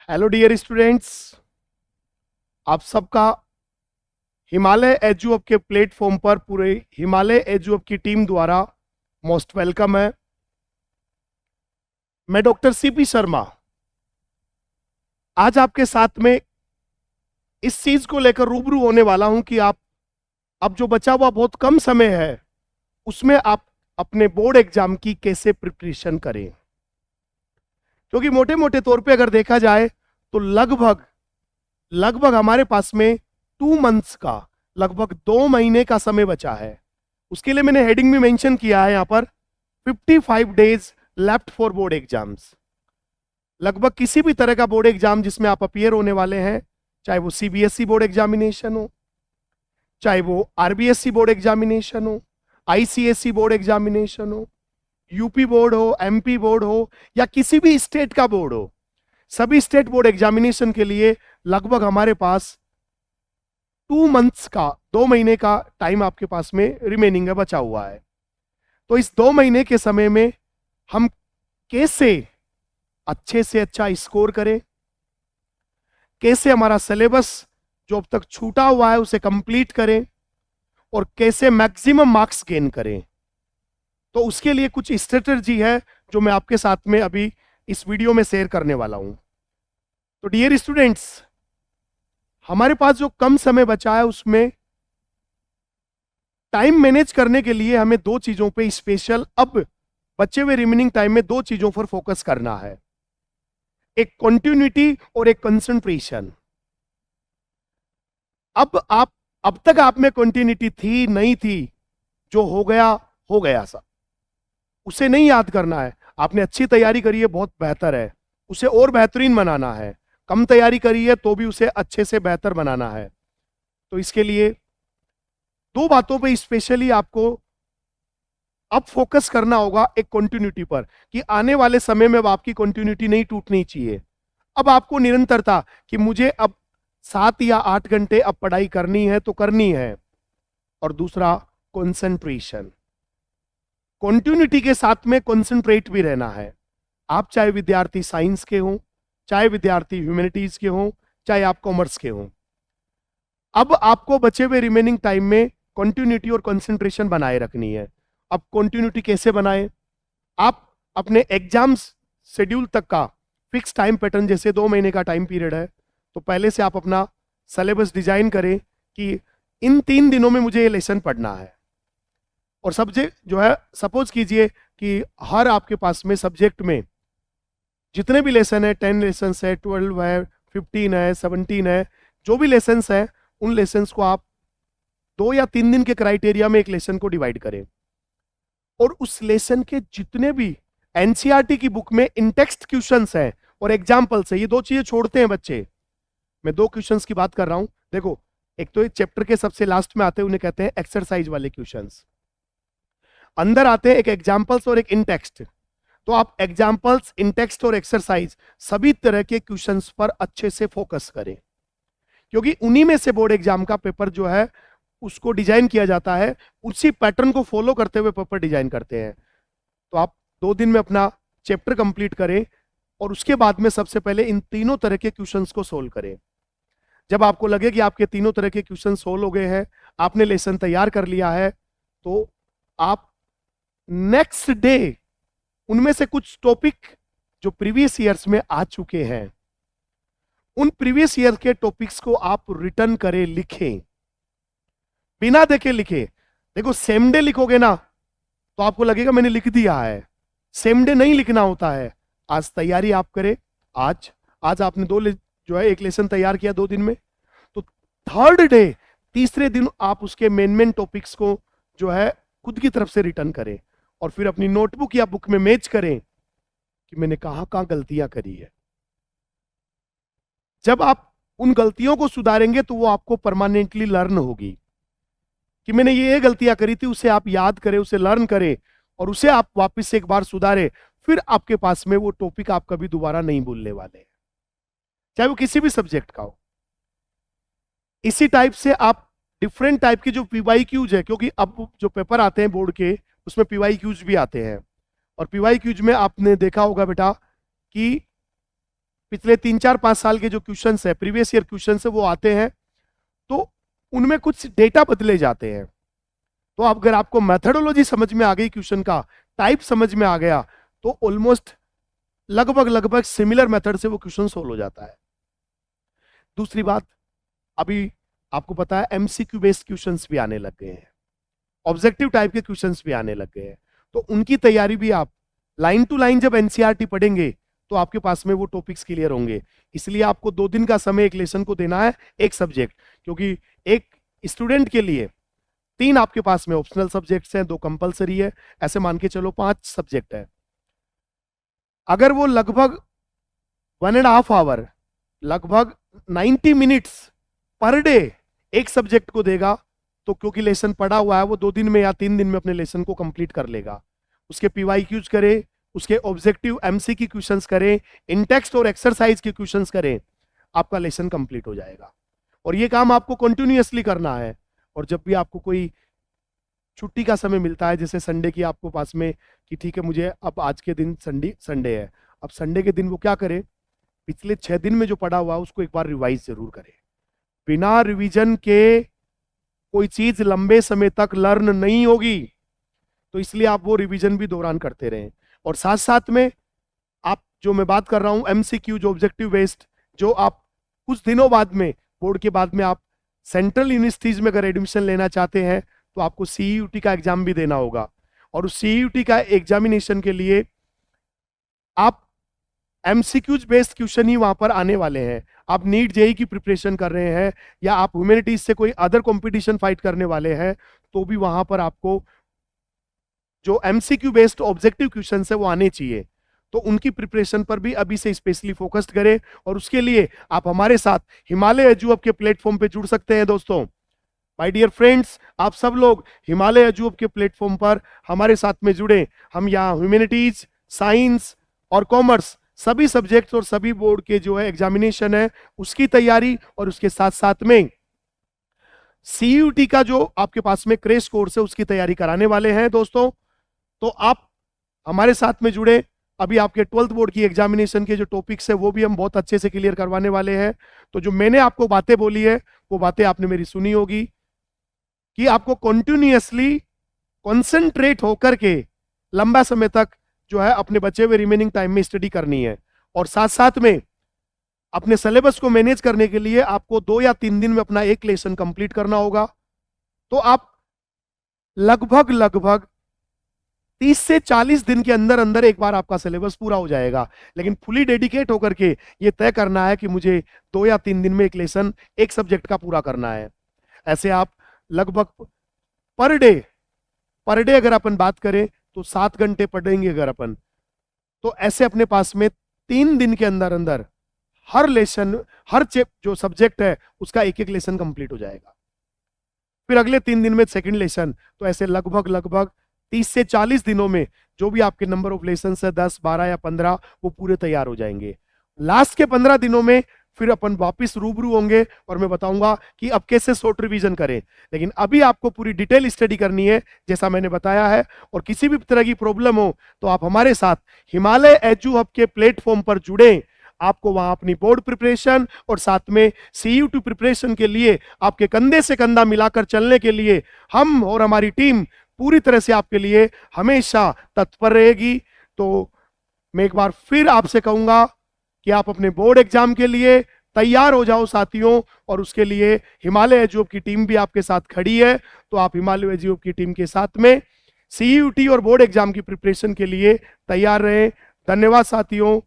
Hello dear students, आप सबका हिमालय एजुअप के प्लेटफॉर्म पर पूरे हिमालय एजुअप की टीम द्वारा मोस्ट वेलकम है। मैं डॉक्टर सीपी शर्मा आज आपके साथ में इस चीज को लेकर रूबरू होने वाला हूं कि आप अब जो बचा हुआ बहुत कम समय है उसमें आप अपने बोर्ड एग्जाम की कैसे प्रिपरेशन करें। क्योंकि मोटे मोटे तौर पे अगर देखा जाए तो लगभग लगभग हमारे पास में 2 मंथ्स का, लगभग 2 महीने का समय बचा है। उसके लिए मैंने हेडिंग में मेंशन किया है यहां पर 55 days left for board exams. लगभग किसी भी तरह का बोर्ड एग्जाम जिसमें आप अपियर होने वाले हैं, चाहे वो सीबीएसई बोर्ड एग्जामिनेशन हो, चाहे वो आरबीएसई बोर्ड एग्जामिनेशन हो, आईसीएसई बोर्ड एग्जामिनेशन हो, यूपी बोर्ड हो, एमपी बोर्ड हो, या किसी भी स्टेट का बोर्ड हो, सभी स्टेट बोर्ड एग्जामिनेशन के लिए लगभग हमारे पास 2 मंथ्स का, 2 महीने का टाइम आपके पास में रिमेनिंग है, बचा हुआ है। तो इस 2 महीने के समय में हम कैसे अच्छे से अच्छा स्कोर करें, कैसे हमारा सिलेबस जो अब तक छूटा हुआ है उसे कंप्लीट करें और कैसे मैक्सिमम मार्क्स गेन करें, तो उसके लिए कुछ स्ट्रेटजी है जो मैं आपके साथ में अभी इस वीडियो में शेयर करने वाला हूं। तो डियर स्टूडेंट्स, हमारे पास जो कम समय बचा है उसमें टाइम मैनेज करने के लिए हमें 2 चीजों पे स्पेशल, अब बचे हुए रिमेनिंग टाइम में 2 चीजों पर फोकस करना है, एक कंटिन्यूटी और एक कंसंट्रेशन। अब तक आप में कंटिन्यूटी थी नहीं थी, जो हो गया सब, उसे नहीं याद करना है। आपने अच्छी तैयारी करी है, बहुत बेहतर है, उसे और बेहतरीन बनाना है। कम तैयारी करी है तो भी उसे अच्छे से बेहतर बनाना है। तो इसके लिए 2 बातों पे स्पेशली आपको अब फोकस करना होगा, एक कंटिन्यूटी पर, कि आने वाले समय में अब आपकी कंटिन्यूटी नहीं टूटनी चाहिए। अब आपको निरंतरता, कि मुझे अब 7 या 8 घंटे अब पढ़ाई करनी है तो करनी है। और दूसरा कंसंट्रेशन, कंटिन्यूटी के साथ में कंसंट्रेट भी रहना है। आप चाहे विद्यार्थी साइंस के हों, चाहे विद्यार्थी ह्यूमैनिटीज के हों, चाहे आप कॉमर्स के हों, अब आपको बचे हुए रिमेनिंग टाइम में कंटिन्यूटी और कंसंट्रेशन बनाए रखनी है। अब कंटिन्यूटी कैसे बनाएं? आप अपने एग्जाम्स शेड्यूल तक का फिक्स टाइम पैटर्न, जैसे 2 महीने का टाइम पीरियड है, तो पहले से आप अपना सिलेबस डिजाइन करें कि इन 3 दिनों में मुझे ये लेसन पढ़ना है। और सब्जेक्ट जो है, सपोज कीजिए कि हर आपके पास में सब्जेक्ट में जितने भी लेसन है, 10 लेसन है, 12 है, 15 है, 17 है, जो भी लेसन है, उन लेसन को आप 2 या 3 दिन के क्राइटेरिया में एक लेसन को डिवाइड करें। और उस लेसन के जितने भी एनसीईआरटी की बुक में इन टेक्स्ट क्वेश्चंस हैं और एग्जाम्पल्स है, ये 2 चीजें छोड़ते हैं बच्चे। मैं 2 क्वेश्चंस की बात कर रहा हूं। देखो, एक तो चैप्टर के सबसे लास्ट में आते हैं, उन्हें कहते हैं एक्सरसाइज वाले क्वेश्चंस। अंदर आते हैं एक एग्जाम्पल्स और एक इन टेक्स्ट। तो आप एग्जाम्पल्स, इन टेक्स्ट और एक्सरसाइज, सभी तरह के क्वेश्चंस पर अच्छे से फोकस करें, क्योंकि उन्हीं में से बोर्ड एग्जाम का पेपर जो है उसको डिजाइन किया जाता है। उसी पैटर्न को फॉलो करते हुए पेपर डिजाइन करते हैं। तो आप 2 दिन में अपना चैप्टर कंप्लीट करें और उसके बाद में सबसे पहले इन तीनों तरह के क्वेश्चंस को सोल्व करें। जब आपको लगे कि आपके तीनों तरह के क्वेश्चन सोल्व हो गए हैं, आपने लेसन तैयार कर लिया है, तो आप नेक्स्ट डे उनमें से कुछ टॉपिक जो प्रीवियस ईयर्स में आ चुके हैं, उन प्रीवियस ईयर के टॉपिक्स को आप रिटर्न करें, लिखें, बिना देखे लिखें। देखो, सेम डे लिखोगे ना तो आपको लगेगा मैंने लिख दिया है। सेम डे नहीं लिखना होता है। आज तैयारी आप करें, आज आपने जो है एक लेसन तैयार किया 2 दिन में, तो थर्ड डे, तीसरे दिन आप उसके मेन टॉपिक्स को जो है खुद की तरफ से रिटर्न करें और फिर अपनी नोटबुक या बुक में मैच करें कि मैंने कहां कहां गलतियां करी है। जब आप उन गलतियों को सुधारेंगे तो वो आपको परमानेंटली लर्न होगी कि मैंने ये गलतियां करी थी, उसे आप याद करें, उसे लर्न करें और उसे आप वापस से एक बार सुधारें। फिर आपके पास में वो टॉपिक आप कभी दोबारा नहीं भूलने वाले हैं, चाहे वो किसी भी सब्जेक्ट का हो। इसी टाइप से आप डिफरेंट टाइप की जो पीवाईक्यूज है, क्योंकि अब जो पेपर आते हैं बोर्ड के उसमें पीवाईक्यूज भी आते हैं, और पीवाईक्यूज में आपने देखा होगा बेटा कि पिछले 3-4-5 साल के जो क्वेश्चंस है, प्रीवियस ईयर क्वेश्चंस है, वो आते हैं तो उनमें कुछ डेटा बदले जाते हैं। तो अगर आपको मेथडोलॉजी समझ में आ गई, क्वेश्चन का टाइप समझ में आ गया, तो ऑलमोस्ट लगभग सिमिलर मेथड से वो क्वेश्चन सोल्व हो जाता है। दूसरी बात, अभी आपको पता है एमसीक्यू बेस्ड क्वेश्चंस भी आने लग गए हैं, ऑब्जेक्टिव टाइप के क्वेश्चंस भी आने लग गए हैं, तो उनकी तैयारी भी आप लाइन टू लाइन जब एनसीईआरटी पढ़ेंगे तो आपके पास में वो टॉपिक्स क्लियर होंगे। इसलिए आपको 2 दिन का समय एक लेसन को देना है, एक सब्जेक्ट, क्योंकि एक स्टूडेंट के लिए 3 आपके पास में ऑप्शनल सब्जेक्ट्स हैं, 2 कंपलसरी है, ऐसे मान के चलो 5 सब्जेक्ट है। अगर वो लगभग 1.5 आवर, लगभग 90 मिनट्स पर डे एक सब्जेक्ट को देगा, तो क्योंकि लेसन पढ़ा हुआ है, वो 2 दिन में या 3 दिन में अपने लेसन को कंप्लीट कर लेगा। उसके पीवाईक्यूज करें, उसके ऑब्जेक्टिव एमसीक्यू क्वेश्चंस करें, इन टेक्स्ट और एक्सरसाइज के क्वेश्चंस करें, आपका लेसन कंप्लीट हो जाएगा। और ये काम आपको कंटिन्यूअसली करना है। और जब भी आपको कोई छुट्टी का समय मिलता है, जैसे संडे की आपको पास में कि ठीक है मुझे अब आज के दिन संडे है, अब संडे के दिन वो क्या करे, पिछले 6 दिन में जो पढ़ा हुआ उसको एक बार रिवाइज जरूर करे। बिना रिवीजन के कोई चीज लंबे समय तक लर्न नहीं होगी, तो इसलिए आप वो रिवीजन भी दौरान करते रहें। और साथ साथ में आप जो मैं बात कर रहा हूं एमसीक्यू, जो ऑब्जेक्टिव बेस्ड, जो आप कुछ दिनों बाद में बोर्ड के बाद में आप सेंट्रल यूनिवर्सिटीज में अगर एडमिशन लेना चाहते हैं तो आपको सीईयूटी का एग्जाम भी देना होगा। और उस सीईयूटी का एग्जामिनेशन के लिए आप एमसीक्यूज बेस्ड क्वेश्चन ही वहां पर आने वाले हैं। आप नीट जेई की प्रिपरेशन कर रहे हैं या आप ह्यूमैनिटीज से कोई अदर कंपटीशन फाइट करने वाले हैं, तो भी वहां पर आपको जो एमसीक्यू बेस्ड ऑब्जेक्टिव क्वेश्चन है वो आने चाहिए। तो उनकी प्रिपरेशन पर भी अभी से स्पेशली फोकस्ड करें। और उसके लिए आप हमारे साथ हिमालय एजुअप के प्लेटफॉर्म पे जुड़ सकते हैं। दोस्तों, माय डियर फ्रेंड्स, आप सब लोग हिमालय एजुअप के प्लेटफॉर्म पर हमारे साथ में जुड़े। हम यहाँ ह्यूमैनिटीज, साइंस और कॉमर्स सभी सब्जेक्ट्स और सभी बोर्ड के जो है एग्जामिनेशन है उसकी तैयारी, और उसके साथ साथ में सीयूटी का जो आपके पास में क्रैश कोर्स है उसकी तैयारी कराने वाले हैं। दोस्तों, तो आप हमारे साथ में जुड़े। अभी आपके 12th बोर्ड की एग्जामिनेशन के जो टॉपिक्स है वो भी हम बहुत अच्छे से क्लियर करवाने वाले हैं। तो जो मैंने आपको बातें बोली है वो बातें आपने मेरी सुनी होगी कि आपको कंटिन्यूअसली कंसंट्रेट होकर के लंबा समय तक जो है अपने बचे हुए रिमेनिंग टाइम में स्टडी करनी है। और साथ साथ में अपने सिलेबस को मैनेज करने के लिए आपको 2 या 3 दिन में अपना एक लेसन कंप्लीट करना होगा। तो आप लगभग 30 से 40 दिन के अंदर अंदर एक बार आपका सिलेबस पूरा हो जाएगा। लेकिन फुली डेडिकेट होकर के ये तय करना है कि मुझे 2 या 3 दिन में एक लेसन एक सब्जेक्ट का पूरा करना है। ऐसे आप लगभग पर डे अगर अपन बात करें तो 7 घंटे पढ़ेंगे अगर अपन, तो ऐसे अपने पास में 3 दिन के अंदर अंदर हर लेसन, हर जो सब्जेक्ट है उसका एक एक लेसन कंप्लीट हो जाएगा। फिर अगले 3 दिन में सेकंड लेसन, तो ऐसे लगभग 30 से 40 दिनों में जो भी आपके नंबर ऑफ लेसन है 10, 12 या 15 वो पूरे तैयार हो जाएंगे। लास्ट के 15 दिनों में फिर अपन वापस रूबरू होंगे और मैं बताऊंगा कि अब कैसे शॉर्ट रिवीजन करें। लेकिन अभी आपको पूरी डिटेल स्टडी करनी है जैसा मैंने बताया है। और किसी भी तरह की प्रॉब्लम हो तो आप हमारे साथ हिमालय एजू हब के प्लेटफॉर्म पर जुड़े। आपको वहां अपनी बोर्ड प्रिपरेशन और साथ में सीयूटी प्रिपरेशन के लिए आपके कंधे से कंधा मिलाकर चलने के लिए हम और हमारी टीम पूरी तरह से आपके लिए हमेशा तत्पर रहेगी। तो मैं एक बार फिर आपसे कहूंगा कि आप अपने बोर्ड एग्जाम के लिए तैयार हो जाओ साथियों। और उसके लिए हिमालय एजुअप की टीम भी आपके साथ खड़ी है। तो आप हिमालय एजुअप की टीम के साथ में सीयूटी और बोर्ड एग्जाम की प्रिपरेशन के लिए तैयार रहें। धन्यवाद साथियों।